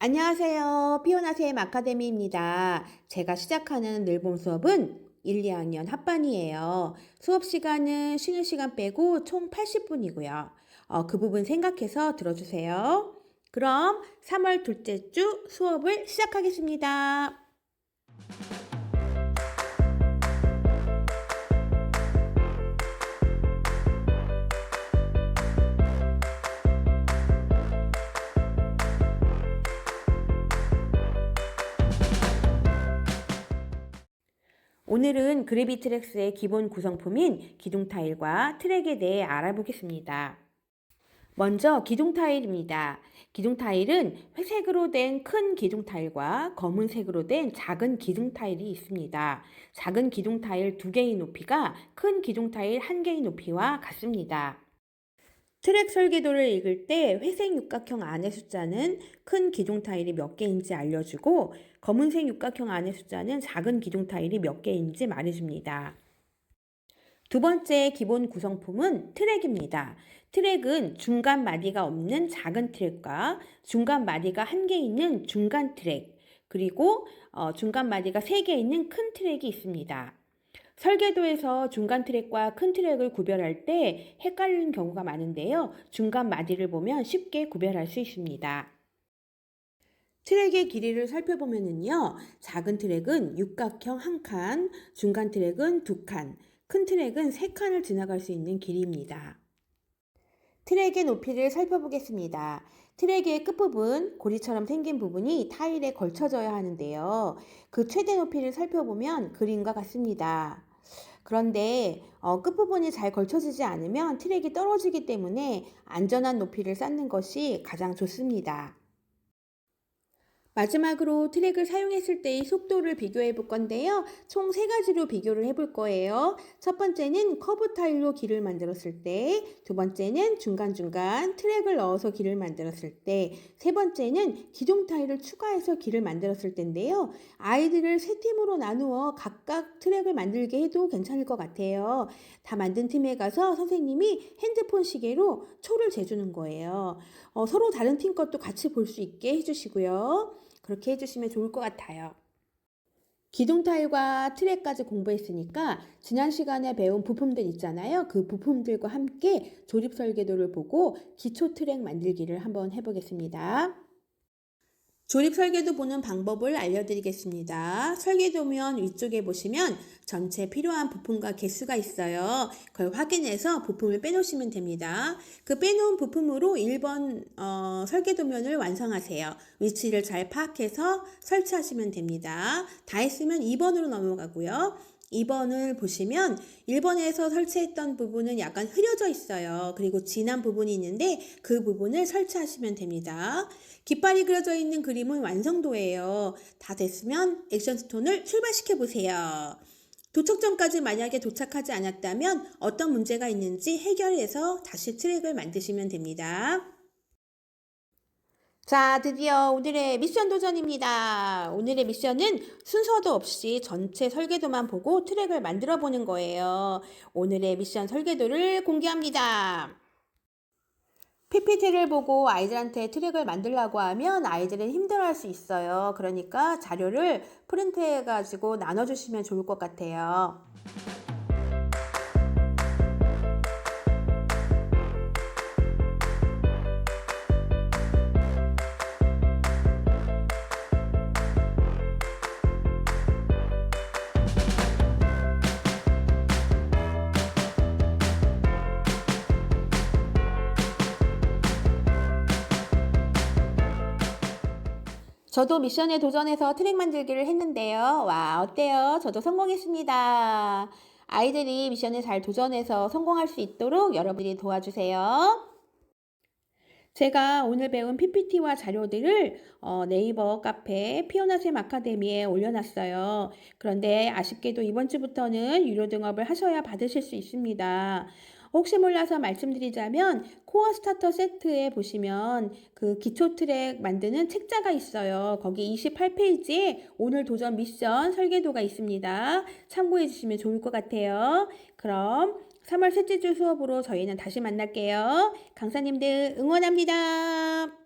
안녕하세요. 피오나쌤 아카데미입니다. 제가 시작하는 늘봄 수업은 1, 2학년 합반이에요. 수업 시간은 쉬는 시간 빼고 총 80분이고요. 그 부분 생각해서 들어주세요. 그럼 3월 둘째 주 수업을 시작하겠습니다. 오늘은 그래비트렉스의 기본 구성품인 기둥 타일과 트랙에 대해 알아보겠습니다. 먼저 기둥 타일입니다. 기둥 타일은 회색으로 된 큰 기둥 타일과 검은색으로 된 작은 기둥 타일이 있습니다. 작은 기둥 타일 2개의 높이가 큰 기둥 타일 1개의 높이와 같습니다. 트랙 설계도를 읽을 때 회색 육각형 안의 숫자는 큰 기둥 타일이 몇 개인지 알려주고 검은색 육각형 안의 숫자는 작은 기둥 타일이 몇 개인지 말해줍니다. 두 번째 기본 구성품은 트랙입니다. 트랙은 중간 마디가 없는 작은 트랙과 중간 마디가 1개 있는 중간 트랙, 그리고 중간 마디가 3개 있는 큰 트랙이 있습니다. 설계도에서 중간 트랙과 큰 트랙을 구별할 때 헷갈리는 경우가 많은데요. 중간 마디를 보면 쉽게 구별할 수 있습니다. 트랙의 길이를 살펴보면요. 작은 트랙은 육각형 1칸, 중간 트랙은 2칸, 큰 트랙은 3칸을 지나갈 수 있는 길이입니다. 트랙의 높이를 살펴보겠습니다. 트랙의 끝부분, 고리처럼 생긴 부분이 타일에 걸쳐져야 하는데요. 그 최대 높이를 살펴보면 그림과 같습니다. 그런데 끝부분이 잘 걸쳐지지 않으면 트랙이 떨어지기 때문에 안전한 높이를 쌓는 것이 가장 좋습니다. 마지막으로 트랙을 사용했을 때의 속도를 비교해 볼 건데요. 총 3가지로 비교를 해볼 거예요. 첫 번째는 커브 타일로 길을 만들었을 때, 두 번째는 중간중간 트랙을 넣어서 길을 만들었을 때, 세 번째는 기둥 타일을 추가해서 길을 만들었을 때인데요. 아이들을 3팀으로 나누어 각각 트랙을 만들게 해도 괜찮을 것 같아요. 다 만든 팀에 가서 선생님이 핸드폰 시계로 초를 재주는 거예요. 서로 다른 팀 것도 같이 볼 수 있게 해주시고요. 그렇게 해주시면 좋을 것 같아요. 기둥 타일과 트랙까지 공부했으니까 지난 시간에 배운 부품들 있잖아요. 그 부품들과 함께 조립 설계도를 보고 기초 트랙 만들기를 한번 해보겠습니다. 조립 설계도 보는 방법을 알려드리겠습니다. 설계도면 위쪽에 보시면 전체 필요한 부품과 개수가 있어요. 그걸 확인해서 부품을 빼놓으시면 됩니다. 그 빼놓은 부품으로 1번 설계도면을 완성하세요. 위치를 잘 파악해서 설치하시면 됩니다. 다 했으면 2번으로 넘어가고요. 2번을 보시면 1번에서 설치했던 부분은 약간 흐려져 있어요. 그리고 진한 부분이 있는데 그 부분을 설치하시면 됩니다. 깃발이 그려져 있는 그림은 완성도예요. 다 됐으면 액션 스톤을 출발시켜 보세요. 도착점까지 만약에 도착하지 않았다면 어떤 문제가 있는지 해결해서 다시 트랙을 만드시면 됩니다. 자, 드디어 오늘의 미션 도전입니다. 오늘의 미션은 순서도 없이 전체 설계도만 보고 트랙을 만들어 보는 거예요. 오늘의 미션 설계도를 공개합니다. PPT를 보고 아이들한테 트랙을 만들라고 하면 아이들은 힘들어할 수 있어요. 그러니까 자료를 프린트해가지고 나눠주시면 좋을 것 같아요. 저도 미션에 도전해서 트랙 만들기를 했는데요. 와, 어때요? 저도 성공했습니다. 아이들이 미션에 잘 도전해서 성공할 수 있도록 여러분들이 도와주세요. 제가 오늘 배운 PPT와 자료들을 네이버 카페 피오나쌤 아카데미에 올려놨어요. 그런데 아쉽게도 이번 주부터는 유료 등업을 하셔야 받으실 수 있습니다. 혹시 몰라서 말씀드리자면 코어 스타터 세트에 보시면 그 기초 트랙 만드는 책자가 있어요. 거기 28페이지에 오늘 도전 미션 설계도가 있습니다. 참고해 주시면 좋을 것 같아요. 그럼 3월 셋째 주 수업으로 저희는 다시 만날게요. 강사님들 응원합니다.